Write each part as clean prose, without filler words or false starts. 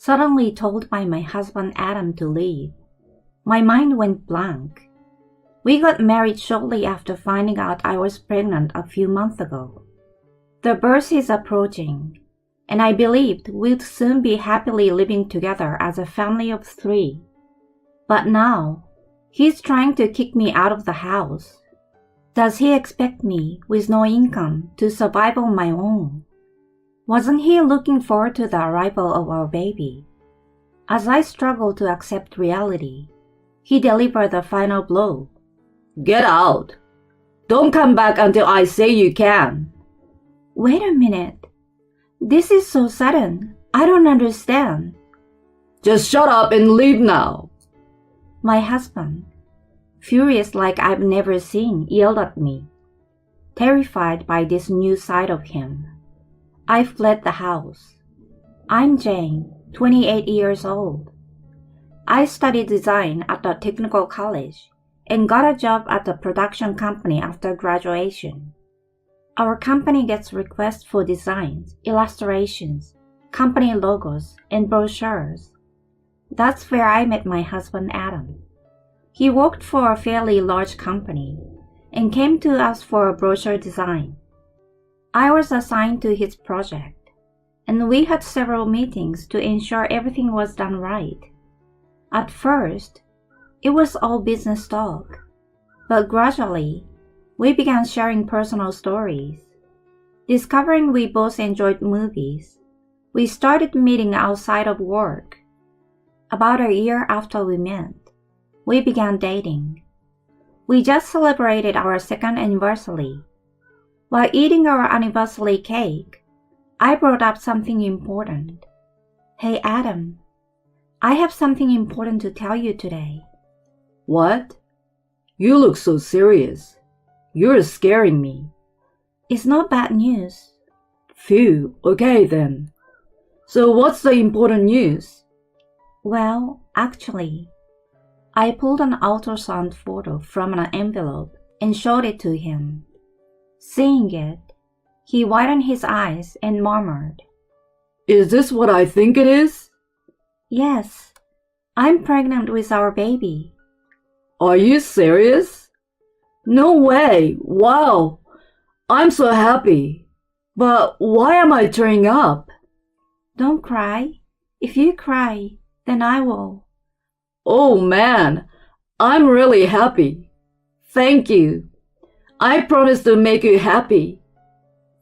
suddenly told by my husband Adam to leave. My mind went blank. We got married shortly after finding out I was pregnant a few months ago. The birth is approaching, and I believed we'd soon be happily living together as a family of 3. But now, he's trying to kick me out of the house. Does he expect me, with no income, to survive on my own? Wasn't he looking forward to the arrival of our baby? As I struggled to accept reality, he delivered the final blow. Get out! Don't come back until I say you can. Wait a minute. This is so sudden. I don't understand. Just shut up and leave now. My husband, furious like I've never seen, yelled at me. Terrified by this new side of him, I fled the house. I'm Jane, 28 years old. I studied design at a technical college and got a job at a production company after graduation. Our company gets requests for designs, illustrations, company logos, and brochures. That's where I met my husband Adam. He worked for a fairly large company and came to us for a brochure design. I was assigned to his project, and we had several meetings to ensure everything was done right. At first, it was all business talk, but gradually, we began sharing personal stories. Discovering we both enjoyed movies, we started meeting outside of work. About a year after we met, we began dating. We just celebrated our 2nd anniversary. While eating our anniversary cake, I brought up something important. Hey Adam, I have something important to tell you today. What? You look so serious. You're scaring me. It's not bad news. Phew, okay then. So what's the important news? Well, actually, I pulled an ultrasound photo from an envelope and showed it to him. Seeing it, he widened his eyes and murmured, Is this what I think it is? Yes, I'm pregnant with our baby. Are you serious? No way! Wow! I'm so happy. But why am I tearing up? Don't cry. If you cry, then I will. Oh man, I'm really happy. Thank you. I promise to make you happy.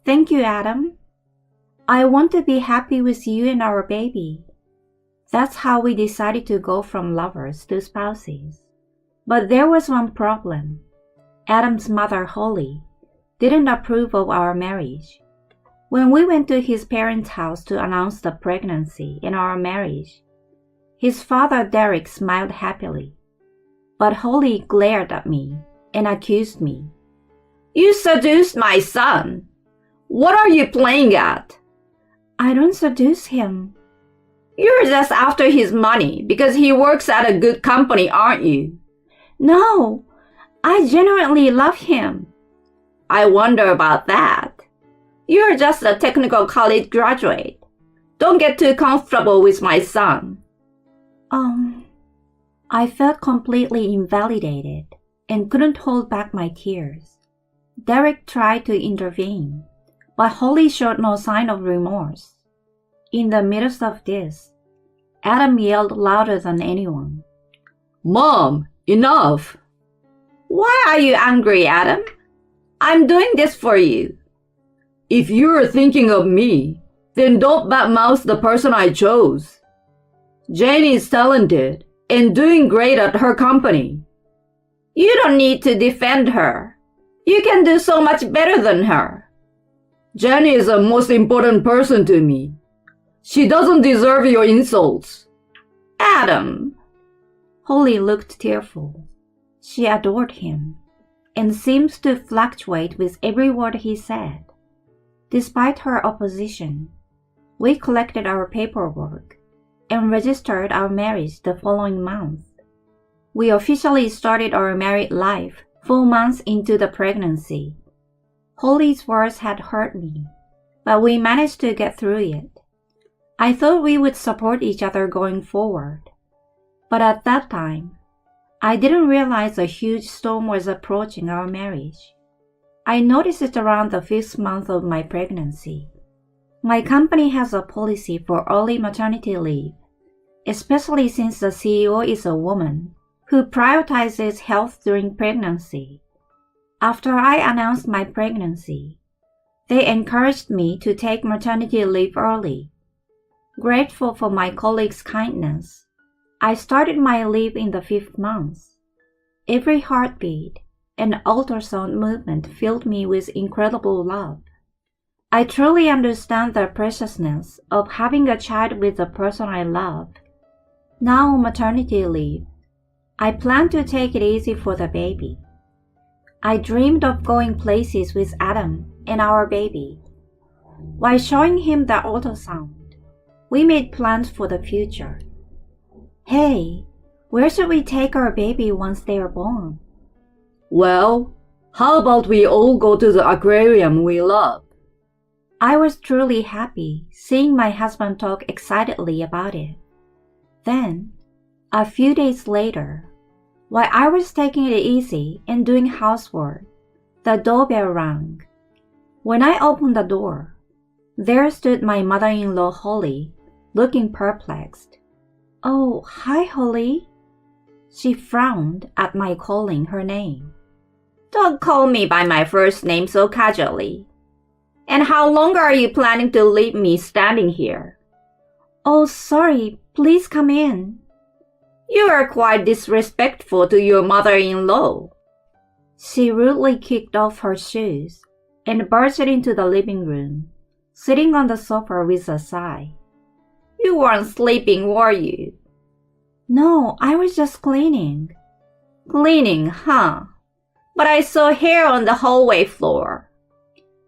Thank you, Adam. I want to be happy with you and our baby. That's how we decided to go from lovers to spouses. But there was one problem. Adam's mother, Holly, didn't approve of our marriage. When we went to his parents' house to announce the pregnancy and our marriage, his father, Derek, smiled happily. But Holly glared at me and accused me. You seduced my son. What are you playing at? I don't seduce him. You're just after his money because he works at a good company, aren't you? No, I genuinely love him. I wonder about that. You're just a technical college graduate. Don't get too comfortable with my son. I felt completely invalidated and couldn't hold back my tears. Derek tried to intervene, but Holly showed no sign of remorse. In the midst of this, Adam yelled louder than anyone. Mom, enough! Why are you angry, Adam? I'm doing this for you. If you're thinking of me, then don't badmouth the person I chose. Jane is talented and doing great at her company. You don't need to defend her. You can do so much better than her. Jane is the most important person to me. She doesn't deserve your insults. Adam. Holly looked tearful. She adored him and seemed to fluctuate with every word he said. Despite her opposition, we collected our paperwork and registered our marriage the following month. We officially started our married life 4 months into the pregnancy. Holly's words had hurt me, but we managed to get through it. I thought we would support each other going forward. But at that time, I didn't realize a huge storm was approaching our marriage. I noticed it around the 5th month of my pregnancy. My company has a policy for early maternity leave, especially since the CEO is a woman who prioritizes health during pregnancy. After I announced my pregnancy, they encouraged me to take maternity leave early. Grateful for my colleagues' kindness, I started my leave in the 5th month. Every heartbeat and ultrasound movement filled me with incredible love. I truly understand the preciousness of having a child with the person I love. Now on maternity leave, I plan to take it easy for the baby. I dreamed of going places with Adam and our baby. While showing him the ultrasound, we made plans for the future. Hey, where should we take our baby once they are born? Well, how about we all go to the aquarium we love? I was truly happy seeing my husband talk excitedly about it. Then, a few days later, while I was taking it easy and doing housework, the doorbell rang. When I opened the door, there stood my mother-in-law Holly, looking perplexed. "Oh, hi, Holly." She frowned at my calling her name. "Don't call me by my first name so casually. And how long are you planning to leave me standing here?" "Oh, sorry. Please come in." "You are quite disrespectful to your mother-in-law." She rudely kicked off her shoes and burst into the living room, sitting on the sofa with a sigh. "You weren't sleeping, were you?" "No, I was just cleaning." "Cleaning, huh? But I saw hair on the hallway floor."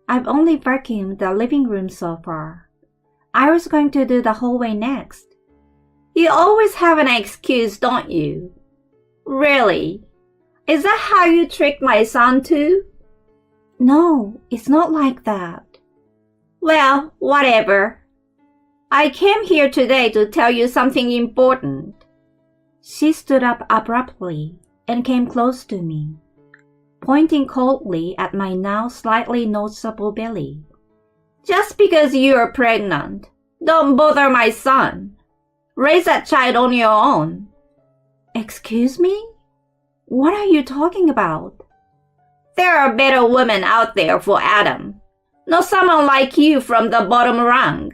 "I've only vacuumed the living room so far. I was going to do the hallway next." "You always have an excuse, don't you?" "Really? Is that how you tricked my son too?" "No, it's not like that." "Well, whatever. I came here today to tell you something important." She stood up abruptly and came close to me, pointing coldly at my now slightly noticeable belly. "Just because you're pregnant, don't bother my son. Raise that child on your own." "Excuse me? What are you talking about?" "There are better women out there for Adam. Not someone like you from the bottom rung."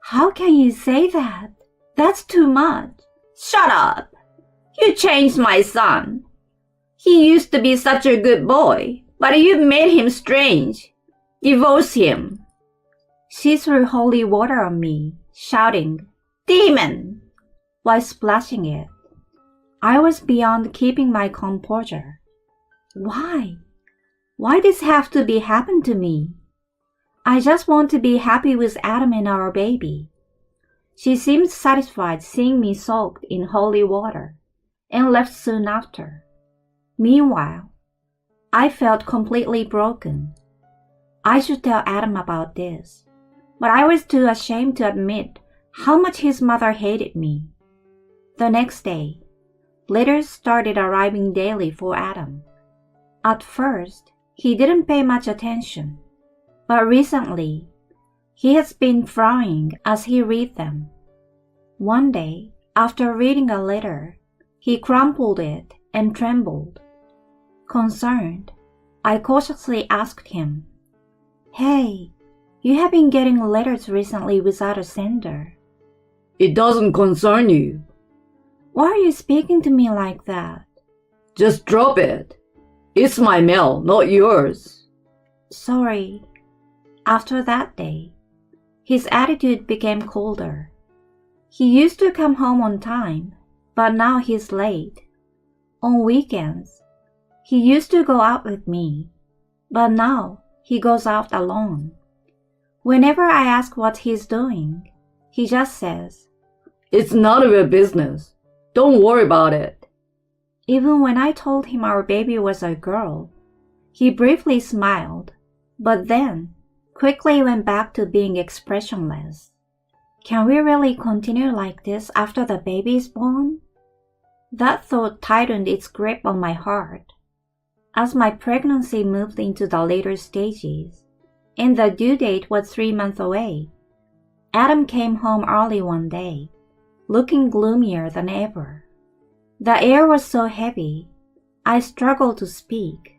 "How can you say that? That's too much." "Shut up. You changed my son. He used to be such a good boy, but you made him strange. Divorce him." She threw holy water on me, shouting, "Demon!" while splashing it. I was beyond keeping my composure. Why? Why does this have to be happen to me? I just want to be happy with Adam and our baby. She seemed satisfied seeing me soaked in holy water, and left soon after. Meanwhile, I felt completely broken. I should tell Adam about this, but I was too ashamed to admit how much his mother hated me. The next day, letters started arriving daily for Adam. At first, he didn't pay much attention, but recently, he has been frowning as he read them. One day, after reading a letter, he crumpled it and trembled. Concerned, I cautiously asked him, "Hey, you have been getting letters recently without a sender." It doesn't concern you. Why are you speaking to me like that? Just drop it. It's my mail, not yours. Sorry. After that day, his attitude became colder. He used to come home on time, but now he's late. On weekends, he used to go out with me, but now he goes out alone. Whenever I ask what he's doing, he just says, "It's none of your business. Don't worry about it." Even when I told him our baby was a girl, he briefly smiled, but then quickly went back to being expressionless. Can we really continue like this after the baby is born? That thought tightened its grip on my heart. As my pregnancy moved into the later stages, and the due date was 3 months away, Adam came home early one day, looking gloomier than ever. The air was so heavy, I struggled to speak.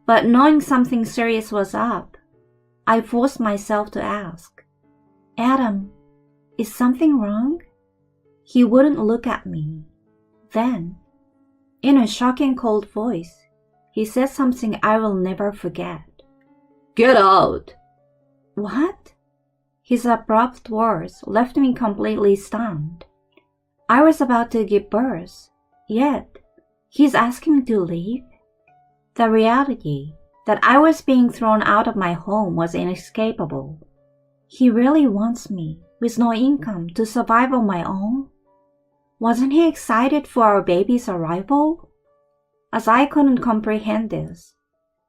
But knowing something serious was up, I forced myself to ask, "Adam, is something wrong?" He wouldn't look at me. Then, in a shocking cold voice, he said something I will never forget. "Get out!" What? His abrupt words left me completely stunned. I was about to give birth, yet he's asking me to leave? The reality that I was being thrown out of my home was inescapable. He really wants me, with no income, to survive on my own? Wasn't he excited for our baby's arrival? As I couldn't comprehend this,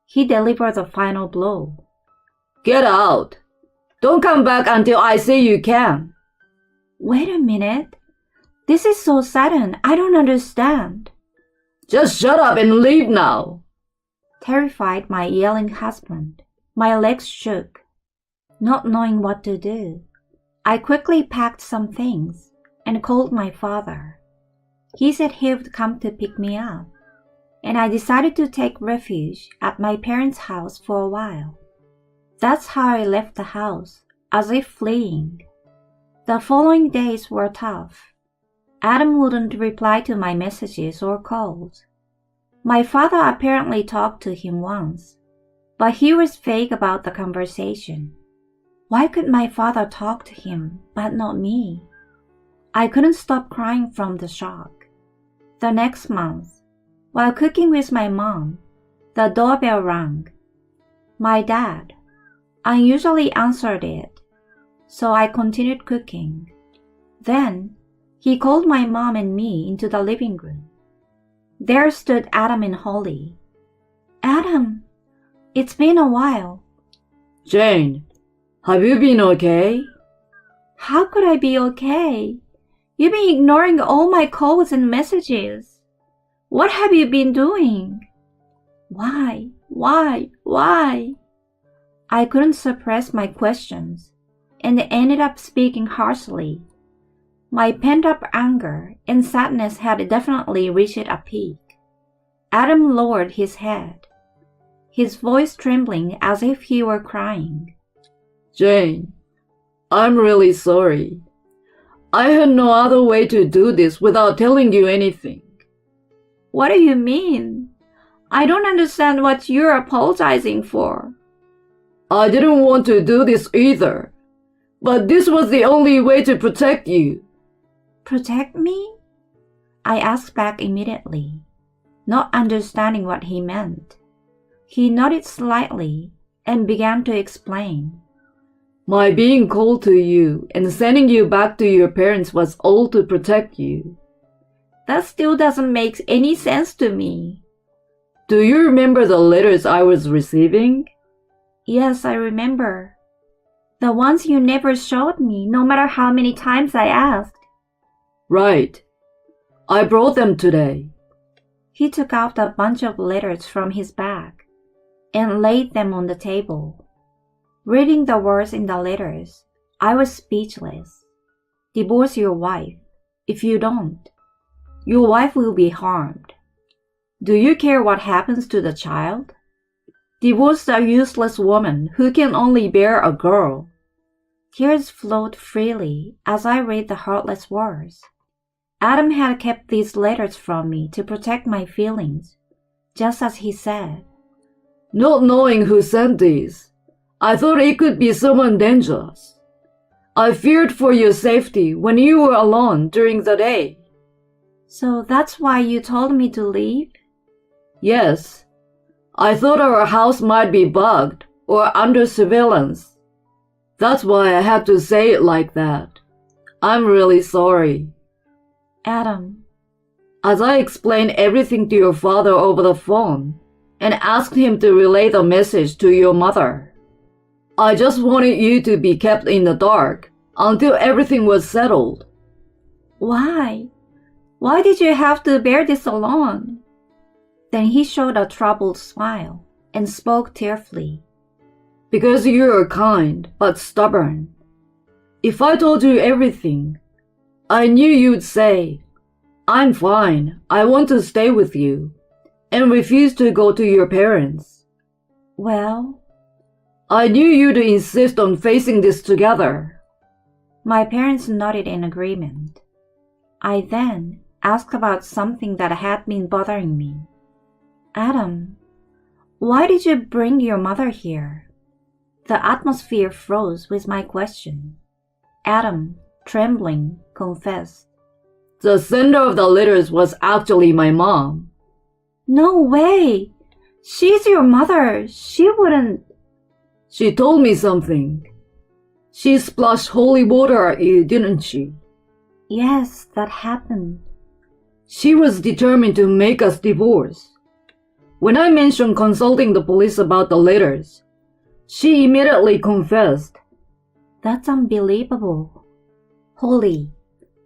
he delivered the final blow. "Get out! Don't come back until I say you can." Wait a minute. This is so sudden, I don't understand. "Just shut up and leave now." Terrified my yelling husband, my legs shook. Not knowing what to do, I quickly packed some things and called my father. He said he would come to pick me up, and I decided to take refuge at my parents' house for a while. That's how I left the house, as if fleeing. The following days were tough. Adam wouldn't reply to my messages or calls. My father apparently talked to him once, but he was vague about the conversation. Why could my father talk to him, but not me? I couldn't stop crying from the shock. The next month, while cooking with my mom, the doorbell rang. My dad unusually answered it, so I continued cooking. Then, he called my mom and me into the living room. There stood Adam and Holly. "Adam, it's been a while." "Jane, have you been okay?" "How could I be okay? You've been ignoring all my calls and messages. What have you been doing?" Why? I couldn't suppress my questions and ended up speaking harshly. My pent-up anger and sadness had definitely reached a peak. Adam lowered his head, his voice trembling as if he were crying. "Jane, I'm really sorry. I had no other way to do this without telling you anything." "What do you mean? I don't understand what you're apologizing for." "I didn't want to do this either, but this was the only way to protect you." "Protect me?" I asked back immediately, not understanding what he meant. He nodded slightly and began to explain. "My being cold to you and sending you back to your parents was all to protect you." That still doesn't make any sense to me. "Do you remember the letters I was receiving?" Yes, I remember. The ones you never showed me, no matter how many times I asked. "Right. I brought them today." He took out a bunch of letters from his bag and laid them on the table. Reading the words in the letters, I was speechless. "Divorce your wife. If you don't, your wife will be harmed. Do you care what happens to the child? Divorce a useless woman who can only bear a girl." Tears flowed freely as I read the heartless words. Adam had kept these letters from me to protect my feelings, just as he said. "Not knowing who sent these, I thought it could be someone dangerous. I feared for your safety when you were alone during the day." "So that's why you told me to leave?" "Yes. I thought our house might be bugged or under surveillance. That's why I had to say it like that. I'm really sorry." "Adam." As I explained everything to your father over the phone and asked him to relay the message to your mother, I just wanted you to be kept in the dark until everything was settled. Why? Why did you have to bear this alone? Then he showed a troubled smile and spoke tearfully. Because you're kind but stubborn. If I told you everything, I knew you'd say, I'm fine, I want to stay with you, and refuse to go to your parents. Well, I knew you'd insist on facing this together. My parents nodded in agreement. I then asked about something that had been bothering me. Adam, why did you bring your mother here? The atmosphere froze with my question. Adam, trembling, confessed. The sender of the letters was actually my mom. No way! She's your mother. She wouldn't... She told me something. She splashed holy water at you, didn't she? Yes, that happened. She was determined to make us divorce. When I mentioned consulting the police about the letters, she immediately confessed. That's unbelievable. Holly,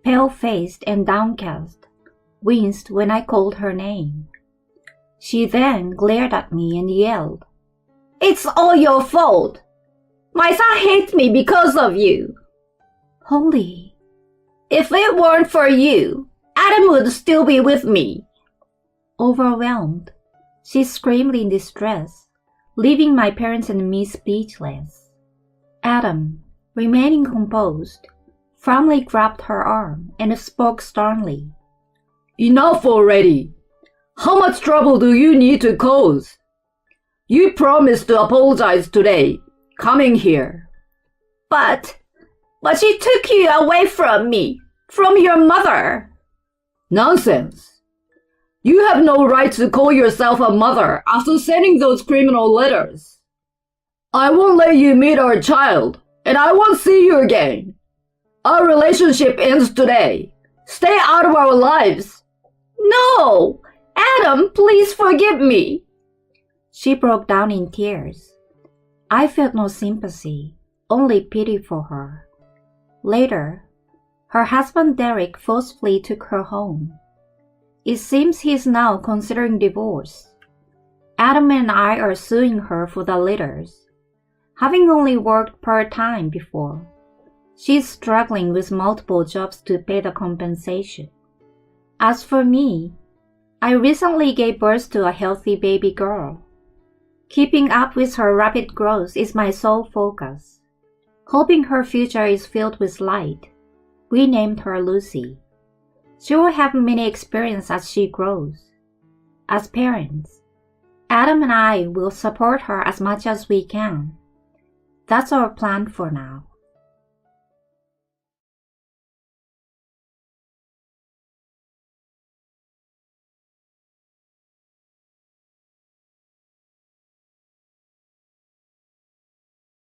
pale-faced and downcast, winced when I called her name. She then glared at me and yelled, It's all your fault! My son hates me because of you! Holly, if it weren't for you, Adam would still be with me. Overwhelmed, she screamed in distress, leaving my parents and me speechless. Adam, remaining composed, firmly grabbed her arm and spoke sternly. Enough already! How much trouble do you need to cause? You promised to apologize today, coming here. But she took you away from me, from your mother. Nonsense. You have no right to call yourself a mother after sending those criminal letters. I won't let you meet our child, and I won't see you again. Our relationship ends today. Stay out of our lives. No! Adam, please forgive me. She broke down in tears. I felt no sympathy, only pity for her. Later, her husband Derek forcefully took her home. It seems he is now considering divorce. Adam and I are suing her for the letters. Having only worked part-time before, she's struggling with multiple jobs to pay the compensation. As for me, I recently gave birth to a healthy baby girl. Keeping up with her rapid growth is my sole focus. Hoping her future is filled with light, we named her Lucy. She will have many experiences as she grows. As parents, Adam and I will support her as much as we can. That's our plan for now.